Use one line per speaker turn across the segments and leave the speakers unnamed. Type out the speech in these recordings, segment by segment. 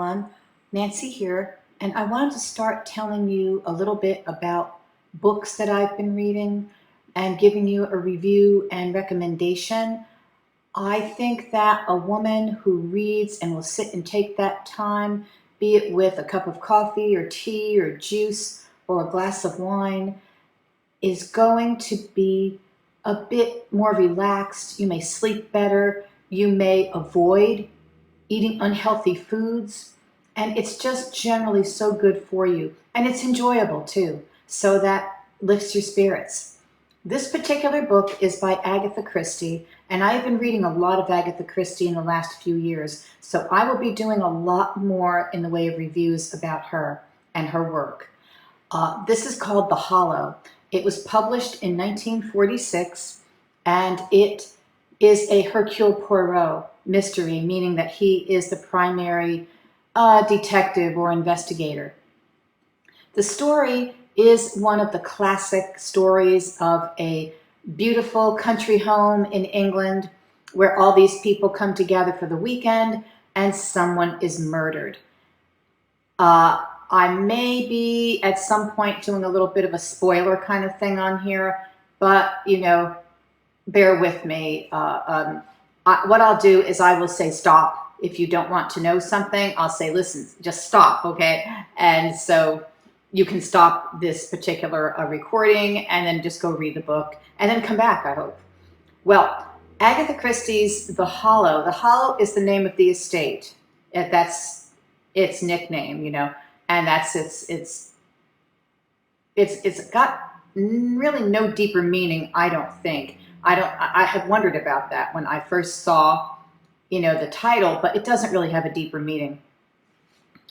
everyone, Nancy here, and I wanted to start telling you a little bit about books that I've been reading and giving you a review and recommendation. I think that a woman who reads and will sit and take that time, be it with a cup of coffee or tea or juice or a glass of wine, is going to be a bit more relaxed. You may sleep better. You may avoid eating unhealthy foods, and it's just generally so good for you, and it's enjoyable too, so that lifts your spirits. This particular book is by Agatha Christie, and I've been reading a lot of Agatha Christie in the last few years, so I will be doing a lot more in the way of reviews about her and her work. This is called The Hollow. It was published in 1946, and it is a Hercule Poirot mystery, meaning that he is the primary detective or investigator. The story is one of the classic stories of a beautiful country home in England where all these people come together for the weekend and someone is murdered. I may be at some point doing a little bit of a spoiler kind of thing on here, but you know, bear with me. What I'll do is I will say stop. If you don't want to know something, I'll say, listen, just stop, okay? And so you can stop this particular recording and then just go read the book and then come back, I hope. Well, Agatha Christie's The Hollow. The Hollow is the name of the estate. That's its nickname, you know, and that's it's got really no deeper meaning, I don't think. I had wondered about that when I first saw, you know, the title, but it doesn't really have a deeper meaning.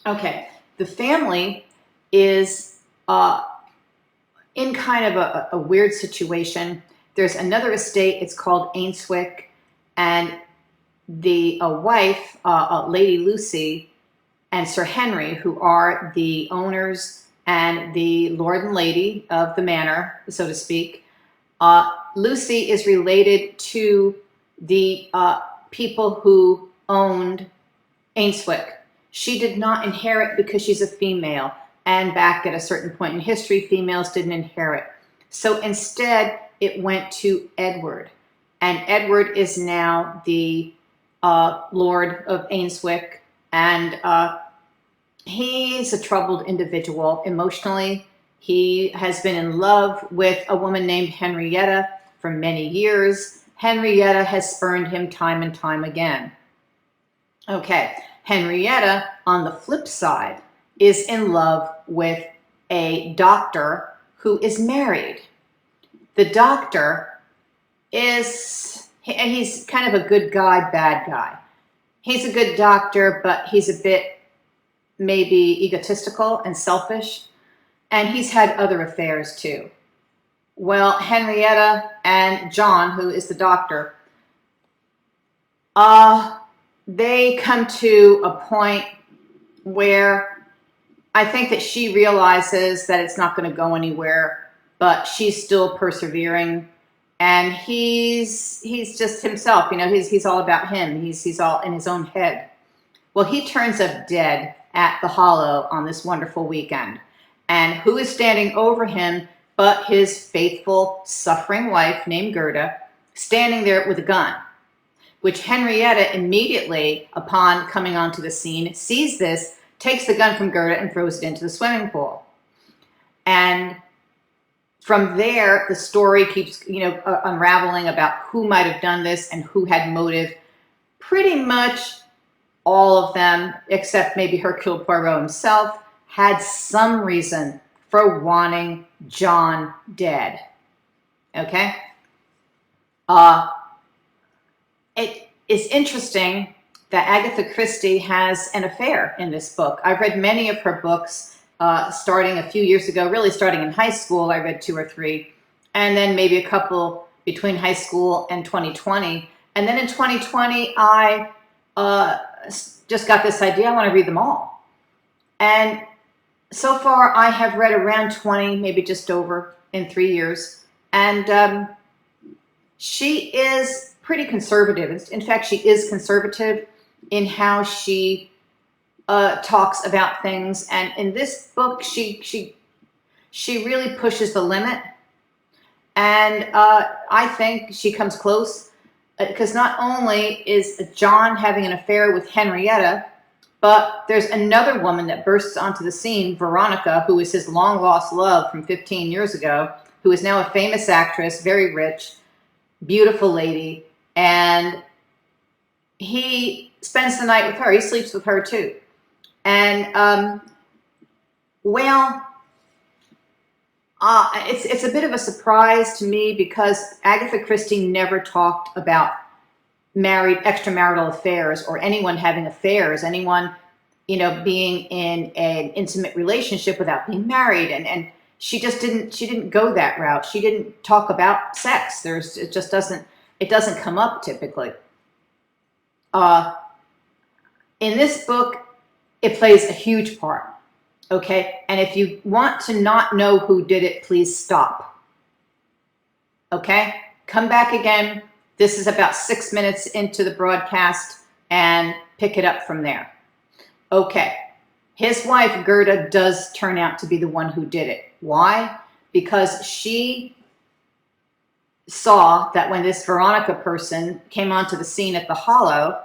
Okay, the family is in kind of a weird situation. There's another estate, it's called Ainswick, and the wife, Lady Lucy, and Sir Henry, who are the owners and the lord and lady of the manor, so to speak. Lucy is related to the people who owned Ainswick. She did not inherit because she's a female, and back at a certain point in history, females didn't inherit. So instead, it went to Edward, and Edward is now the Lord of Ainswick, and he's a troubled individual emotionally. He has been in love with a woman named Henrietta for many years. Henrietta has spurned him time and time again. Okay, Henrietta, on the flip side, is in love with a doctor who is married. The doctor is, and he's kind of a good guy, bad guy. He's a good doctor, but he's a bit maybe egotistical and selfish, and he's had other affairs too. Well, Henrietta and John, who is the doctor, they come to a point where I think that she realizes that it's not going to go anywhere, but she's still persevering, and he's just himself, you know, he's all about him. He's all in his own head. Well, he turns up dead at the Hollow on this wonderful weekend. And who is standing over him but his faithful, suffering wife named Gerda, standing there with a gun, which Henrietta immediately, upon coming onto the scene, sees this, takes the gun from Gerda and throws it into the swimming pool. And from there, the story keeps, you know, unraveling about who might have done this and who had motive. Pretty much all of them, except maybe Hercule Poirot himself, had some reason for wanting John dead. Okay? It is interesting that Agatha Christie has an affair in this book. I've read many of her books starting a few years ago, really starting in high school. I read 2 or 3, and then maybe a couple between high school and 2020. And then in 2020, I just got this idea, I want to read them all. And so far, I have read around 20, maybe just over, in 3 years. And she is pretty conservative. In fact, she is conservative in how she talks about things, and in this book, she really pushes the limit, and I think she comes close, because not only is John having an affair with Henrietta, but there's another woman that bursts onto the scene, Veronica, who is his long-lost love from 15 years ago, who is now a famous actress, very rich, beautiful lady, and he spends the night with her. He sleeps with her too. And, well, it's a bit of a surprise to me, because Agatha Christie never talked about extramarital affairs, or anyone having affairs, anyone, you know, being in an intimate relationship without being married. And she didn't go that route. She didn't talk about sex. It doesn't come up typically. In this book, it plays a huge part. Okay, and if you want to not know who did it, please stop. Okay, come back again. This is about 6 minutes into the broadcast, and pick it up from there. Okay, his wife Gerda does turn out to be the one who did it. Why? Because she saw that when this Veronica person came onto the scene at the Hollow,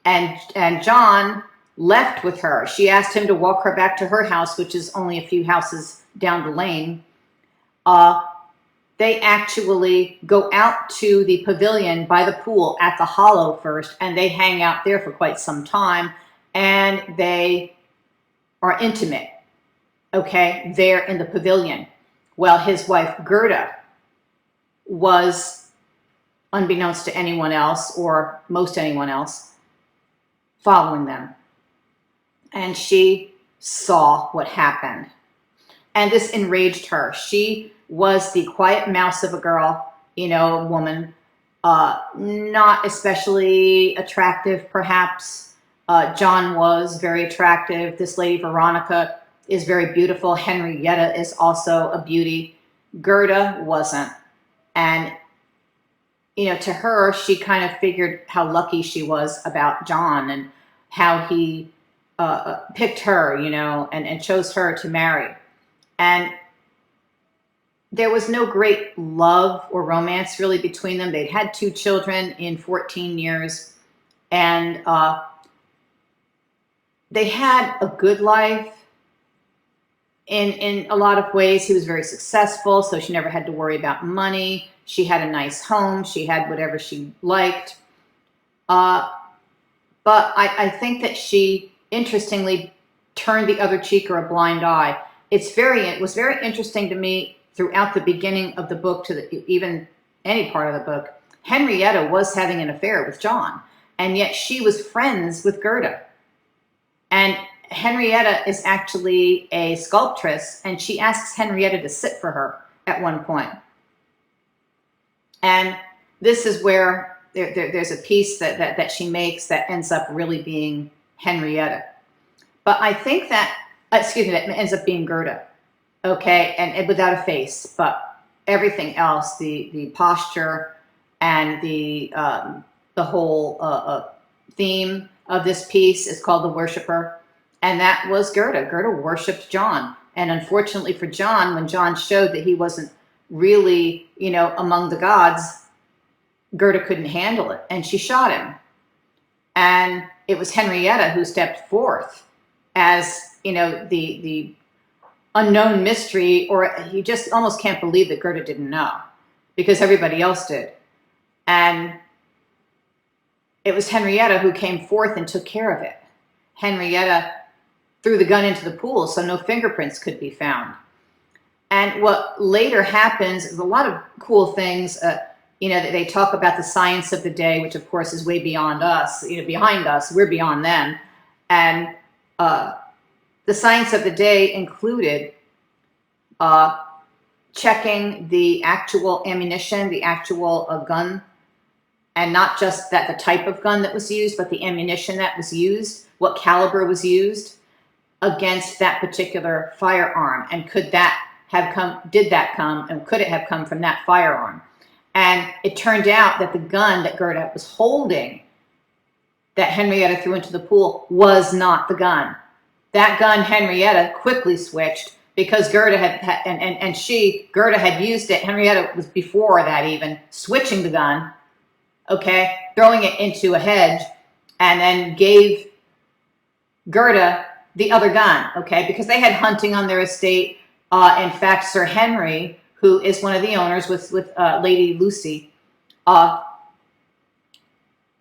and John left with her. She asked him to walk her back to her house, which is only a few houses down the lane. They actually go out to the pavilion by the pool at the Hollow first, and they hang out there for quite some time, and they are intimate, okay, there in the pavilion. Well, his wife Gerda was, unbeknownst to anyone else, or most anyone else, following them. And she saw what happened. And this enraged her. She was the quiet mouse of a girl, you know, woman, not especially attractive, perhaps. John was very attractive. This lady, Veronica, is very beautiful. Henrietta is also a beauty. Gerda wasn't. And, you know, to her, she kind of figured how lucky she was about John, and how he picked her, you know, and chose her to marry. And there was no great love or romance really between them. They'd had 2 children in 14 years, and they had a good life in a lot of ways. He was very successful, so she never had to worry about money. She had a nice home. She had whatever she liked. But I think that she, interestingly, turned the other cheek, or a blind eye. It was very interesting to me throughout the beginning of the book to even any part of the book. Henrietta was having an affair with John, and yet she was friends with Gerda. And Henrietta is actually a sculptress, and she asks Henrietta to sit for her at one point. And this is where there's a piece that she makes that ends up really being Henrietta. But I think that, that ends up being Gerda, okay, and without a face, but everything else, the posture and the whole theme of this piece is called The Worshipper, and that was Gerda. Gerda worshipped John, and unfortunately for John, when John showed that he wasn't really, you know, among the gods, Gerda couldn't handle it, and she shot him. And it was Henrietta who stepped forth as, you know, the unknown mystery, or you just almost can't believe that Gerda didn't know, because everybody else did. And it was Henrietta who came forth and took care of it. Henrietta threw the gun into the pool so no fingerprints could be found. And what later happens is a lot of cool things. You know, they talk about the science of the day, which of course is way beyond us, you know, behind us, we're beyond them. And the science of the day included checking the actual ammunition, the actual gun, and not just that the type of gun that was used, but the ammunition that was used, what caliber was used against that particular firearm. And could that have come, did that come, and could it have come from that firearm? And it turned out that the gun that Gerda was holding, that Henrietta threw into the pool, was not the gun. that gun Henrietta quickly switched because Gerda Gerda had used it. Henrietta was before that even switching the gun, okay, throwing it into a hedge, and then gave Gerda the other gun, okay, because they had hunting on their estate. In fact, Sir Henry, who is one of the owners with Lady Lucy,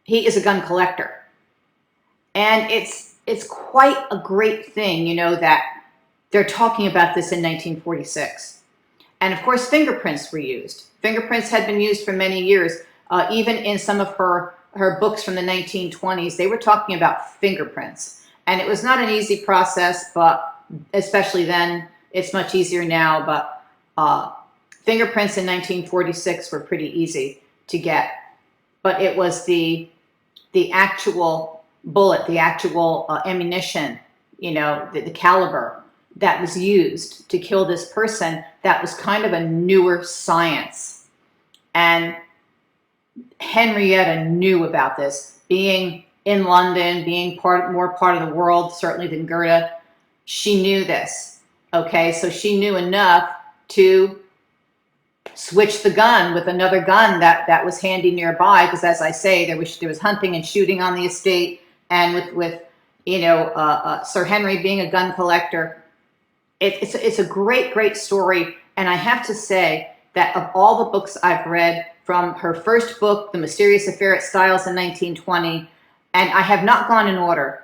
he is a gun collector. And it's quite a great thing, you know, that they're talking about this in 1946. And of course, fingerprints were used. Fingerprints had been used for many years. Even in some of her books from the 1920s, they were talking about fingerprints. And it was not an easy process, but especially then, it's much easier now. But fingerprints in 1946 were pretty easy to get. But it was the actual bullet, the actual ammunition, you know, the caliber that was used to kill this person, that was kind of a newer science. And Henrietta knew about this, being in London, being more part of the world, certainly than Gerda. She knew this, okay? So she knew enough to switch the gun with another gun that was handy nearby, because as I say, there was hunting and shooting on the estate, and with you know, Sir Henry being a gun collector. It's a great story. And I have to say that of all the books I've read, from her first book, The Mysterious Affair at Styles in 1920, and I have not gone in order.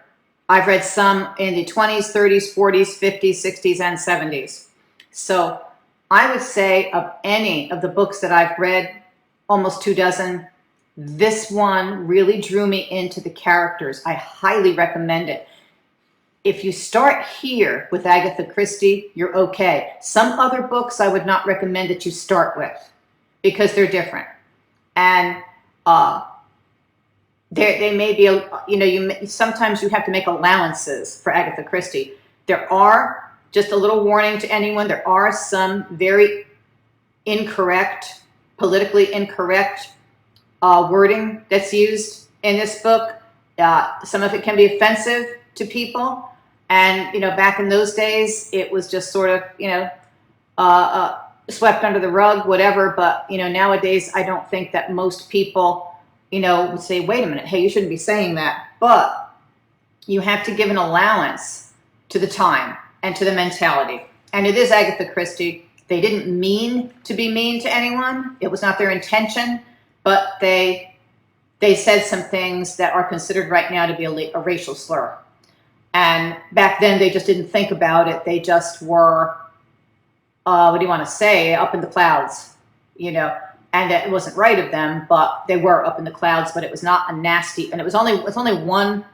I've read some in the 20s, 30s, 40s, 50s, 60s, and 70s. So I would say of any of the books that I've read, almost 24, this one really drew me into the characters. I highly recommend it. If you start here with Agatha Christie, you're okay. Some other books I would not recommend that you start with, because they're different. And they may be, you know, sometimes you have to make allowances for Agatha Christie. There are, just a little warning to anyone, there are some very incorrect, politically incorrect wording that's used in this book. Some of it can be offensive to people. And, you know, back in those days, it was just sort of, you know, swept under the rug, whatever. But, you know, nowadays, I don't think that most people, you know, would say, wait a minute, hey, you shouldn't be saying that. But you have to give an allowance to the time and to the mentality. And it is Agatha Christie. They didn't mean to be mean to anyone. It was not their intention, but they said some things that are considered right now to be a racial slur. And back then, they just didn't think about it. They just were, what do you want to say, up in the clouds, you know. And it wasn't right of them, but they were up in the clouds. But it was not a nasty, and it's only one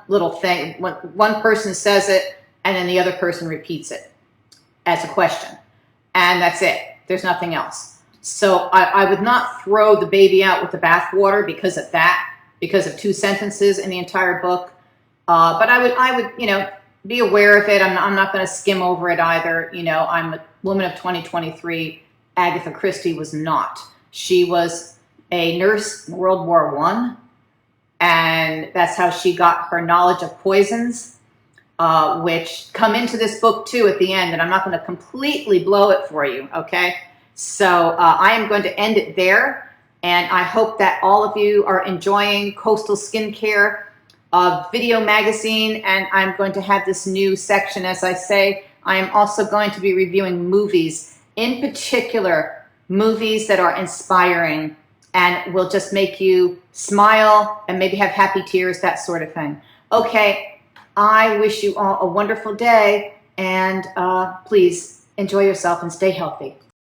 little thing. One person says it, and then the other person repeats it as a question, and that's it. There's nothing else. So I would not throw the baby out with the bathwater because of that, because of 2 sentences in the entire book. But I would, you know, be aware of it. I'm not going to skim over it either. You know, I'm a woman of 2023. Agatha Christie was not. She was a nurse in World War I, and that's how she got her knowledge of poisons, which come into this book too at the end. And I'm not going to completely blow it for you, okay? So I am going to end it there, and I hope that all of you are enjoying Coastal Skincare video magazine, and I'm going to have this new section. As I say, I am also going to be reviewing movies, in particular movies that are inspiring and will just make you smile and maybe have happy tears, that sort of thing. Okay, I wish you all a wonderful day, and please enjoy yourself and stay healthy.